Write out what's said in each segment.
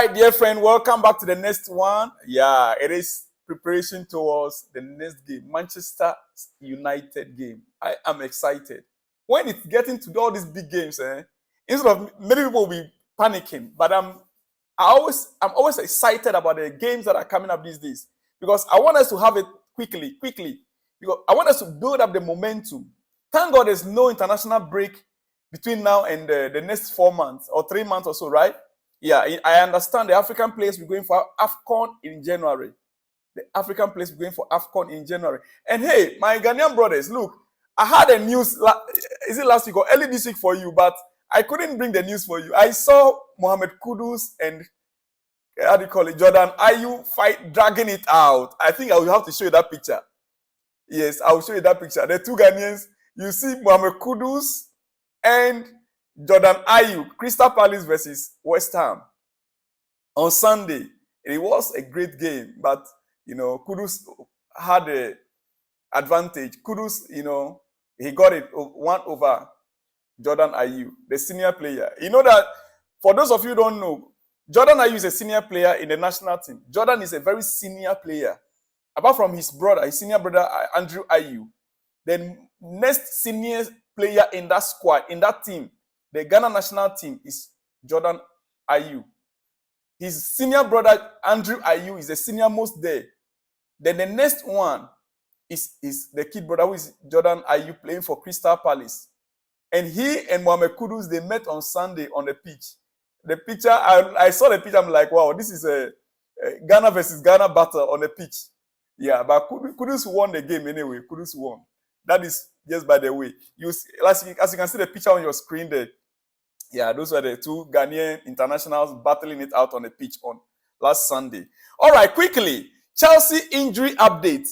right, dear friend, welcome back to the next one. Yeah, it is preparation towards the next game, Manchester United game. I am excited. When it's getting to all these big games, instead of many people will be panicking, but I'm always excited about the games that are coming up these days because I want us to have it quickly, because I want us to build up the momentum. Thank God there's no international break between now and the next 4 months or 3 months or so, right? Yeah, I understand the African players will be going for AFCON in January. The African players will be going for AFCON in January. And hey, my Ghanaian brothers, look, I had a news, is it last week or early this week for you, but I couldn't bring the news for you. I saw Mohamed Kudus and how do you call it, Jordan Ayew fight, dragging it out. I think I will have to show you that picture. Yes, I will show you that picture. The two Ghanaians, you see Mohamed Kudus and Jordan Ayew, Crystal Palace versus West Ham on Sunday. It was a great game, but Kudus had an advantage. Kudus, he got it 1 over Jordan Ayew, the senior player. You know that for those of you who don't know, Jordan Ayew is a senior player in the national team. Jordan is a very senior player. Apart from his senior brother Andrew Ayew, the next senior player in that squad, in that team, the Ghana national team, is Jordan Ayew. His senior brother Andrew Ayew is the senior most there. Then the next one is the kid brother, who is Jordan Ayew, playing for Crystal Palace. And he and Mohamed Kudus, they met on Sunday on the pitch. The picture, I saw the picture, I'm like, wow, this is a Ghana versus Ghana battle on the pitch. Yeah, but Kudus won the game anyway. Kudus won. That is just by the way. As you can see the picture on your screen there. Yeah, those were the two Ghanaian internationals battling it out on the pitch on last Sunday. All right, quickly. Chelsea injury update.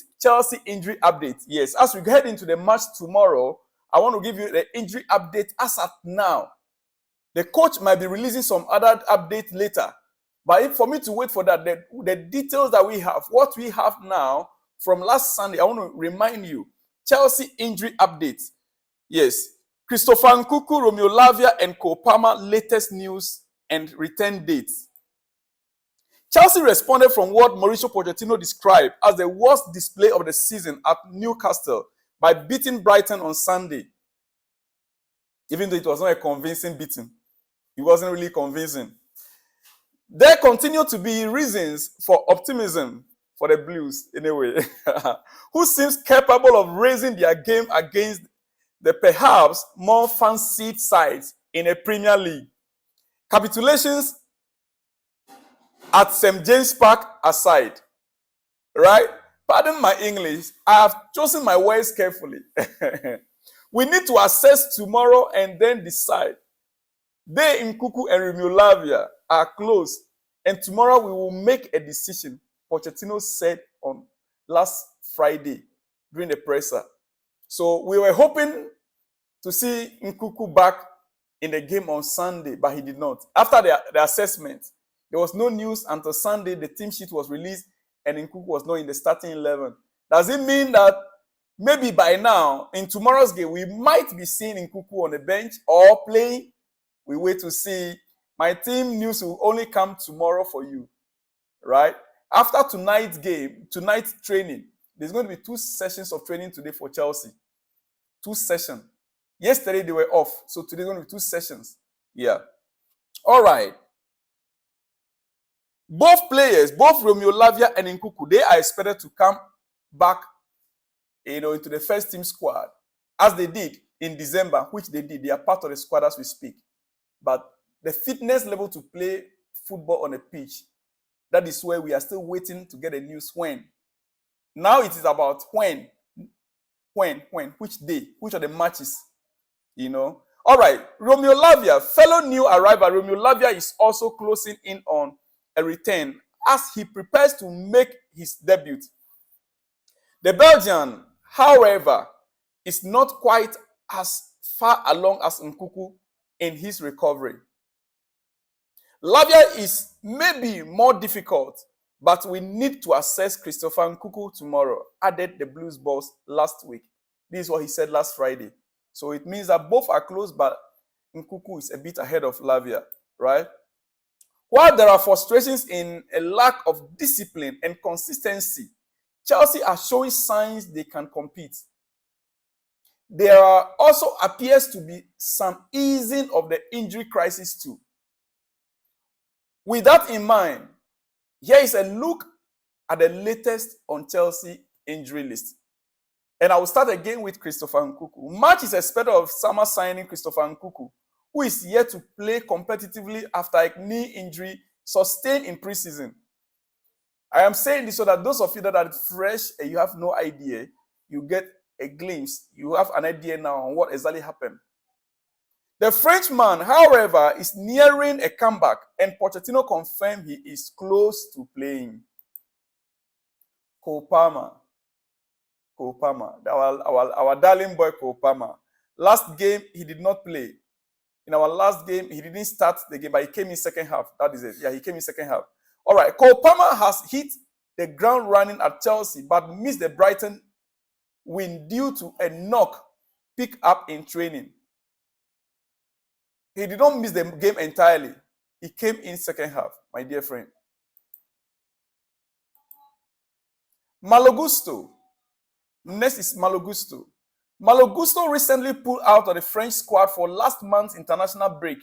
Yes, as we head into the match tomorrow, I want to give you the injury update as at now. The coach might be releasing some other update later. But for me to wait for that, the details that we have, what we have now from last Sunday, I want to remind you. Chelsea injury update. Yes. Christopher Nkunku, Romeo Lavia, and Kopama latest news and return dates. Chelsea responded from what Mauricio Pochettino described as the worst display of the season at Newcastle by beating Brighton on Sunday. Even though it was not a convincing beating. It wasn't really convincing. There continue to be reasons for optimism for the Blues, anyway, who seems capable of raising their game against the perhaps more fancied sides in a Premier League. Capitulations at St. James Park aside, right? Pardon my English, I have chosen my words carefully. We need to assess tomorrow and then decide. Nkunku and Romeo Lavia are close, and tomorrow we will make a decision, Pochettino said on last Friday during the presser. So we were hoping to see Nkunku back in the game on Sunday, but he did not. After the assessment, there was no news until Sunday. The team sheet was released and Nkunku was not in the starting 11. Does it mean that maybe by now, in tomorrow's game, we might be seeing Nkunku on the bench or playing? We wait to see. My team news will only come tomorrow for you, right? After tonight's game, tonight's training, there's going to be 2 sessions of training today for Chelsea. 2 sessions. Yesterday they were off, so today's going to be 2 sessions. Yeah. All right. Both players, both Romeo Lavia and Nkunku, they are expected to come back, into the first team squad, as they did in December, which they did. They are part of the squad as we speak. But the fitness level to play football on a pitch, that is where we are still waiting to get the news when. Now it is about when, which day, which are the matches, All right, Romeo Lavia, fellow new arrival, Romeo Lavia is also closing in on a return as he prepares to make his debut. The Belgian, however, is not quite as far along as Nkunku in his recovery. Lavia is maybe more difficult, but we need to assess Christopher Nkunku tomorrow, added the Blues boss last week. This is what he said last Friday. So it means that both are close, but Nkunku is a bit ahead of Lavia, right? While there are frustrations in a lack of discipline and consistency, Chelsea are showing signs they can compete. There also appears to be some easing of the injury crisis too. With that in mind, here is a look at the latest on Chelsea injury list. And I will start again with Christopher Nkunku. Much is expected of summer signing Christopher Nkunku, who is yet to play competitively after a knee injury sustained in preseason. I am saying this so that those of you that are fresh and you have no idea, you get a glimpse. You have an idea now on what exactly happened. The Frenchman, however, is nearing a comeback, and Pochettino confirmed he is close to playing. Cole Palmer, our darling boy Cole Palmer. Last game, he did not play. In our last game, he didn't start the game, but he came in second half. That is it. Yeah, he came in second half. All right, Cole Palmer has hit the ground running at Chelsea, but missed the Brighton win due to a knock pick up in training. He did not miss the game entirely. He came in second half, my dear friend. Malo. Next is Malo. Malo recently pulled out of the French squad for last month's international break,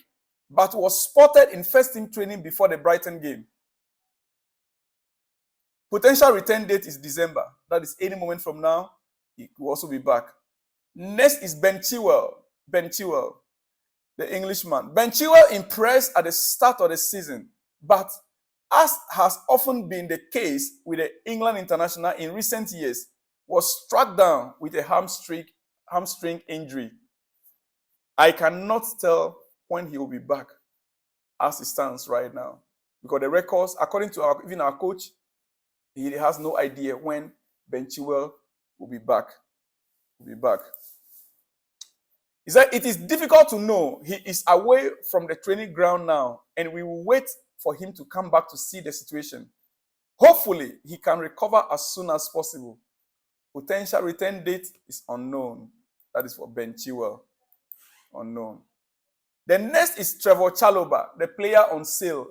but was spotted in first-team training before the Brighton game. Potential return date is December. That is any moment from now. He will also be back. Next is Ben Chilwell, the Englishman. Ben Chilwell impressed at the start of the season, but as has often been the case with the England international in recent years, was struck down with a hamstring injury. I cannot tell when he will be back as it stands right now, because the records, according to even our coach, he has no idea when Ben Chilwell will be back. He said it is difficult to know. He is away from the training ground now, and we will wait for him to come back to see the situation. Hopefully, he can recover as soon as possible. Potential return date is unknown. That is for Ben Chilwell. Unknown. The next is Trevor Chalobah, the player on sale.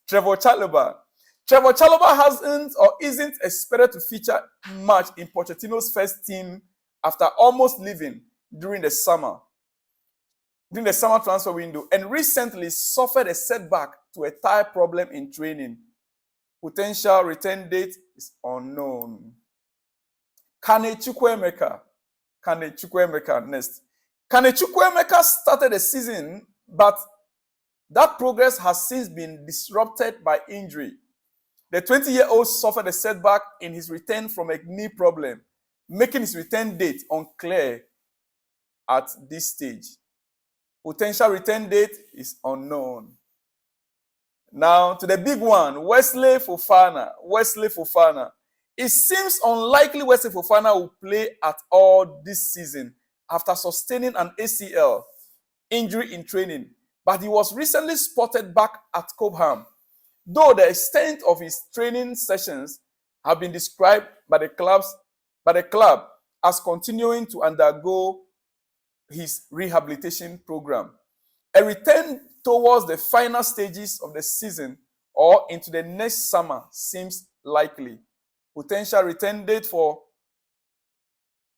Trevor Chalobah hasn't or isn't expected to feature much in Pochettino's first team after almost leaving during the summer transfer window, and recently suffered a setback to a thigh problem in training. Potential return date is unknown. Kane Chukwuemeka next. Kane Chukwuemeka started the season, but that progress has since been disrupted by injury. The 20-year-old suffered a setback in his return from a knee problem, making his return date unclear at this stage. Potential return date is unknown. Now to the big one, Wesley Fofana. It seems unlikely Wesley Fofana will play at all this season after sustaining an ACL injury in training, but he was recently spotted back at Cobham, though the extent of his training sessions have been described by the club as continuing to undergo his rehabilitation program. A return towards the final stages of the season or into the next summer seems likely. Potential return date for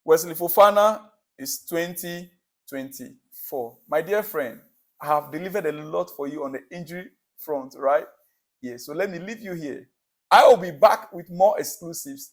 Wesley Fofana is 2024. My dear friend, I have delivered a lot for you on the injury front, right? Yeah, so let me leave you here. I will be back with more exclusives.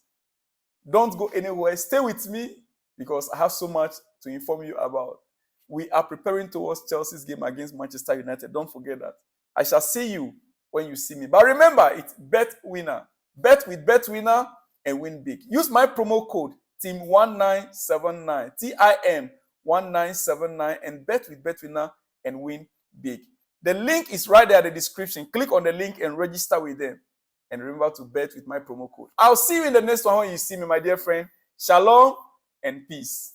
Don't go anywhere. Stay with me because I have so much to inform you about. We are preparing towards Chelsea's game against Manchester United. Don't forget that. I shall see you when you see me. But remember, it's Bet Winner. Bet with Bet Winner and win big. Use my promo code TIM1979, TIM1979, and bet with Bet Winner and win big. The link is right there in the description. Click on the link and register with them. And remember to bet with my promo code. I'll see you in the next one when you see me, my dear friend. Shalom and peace.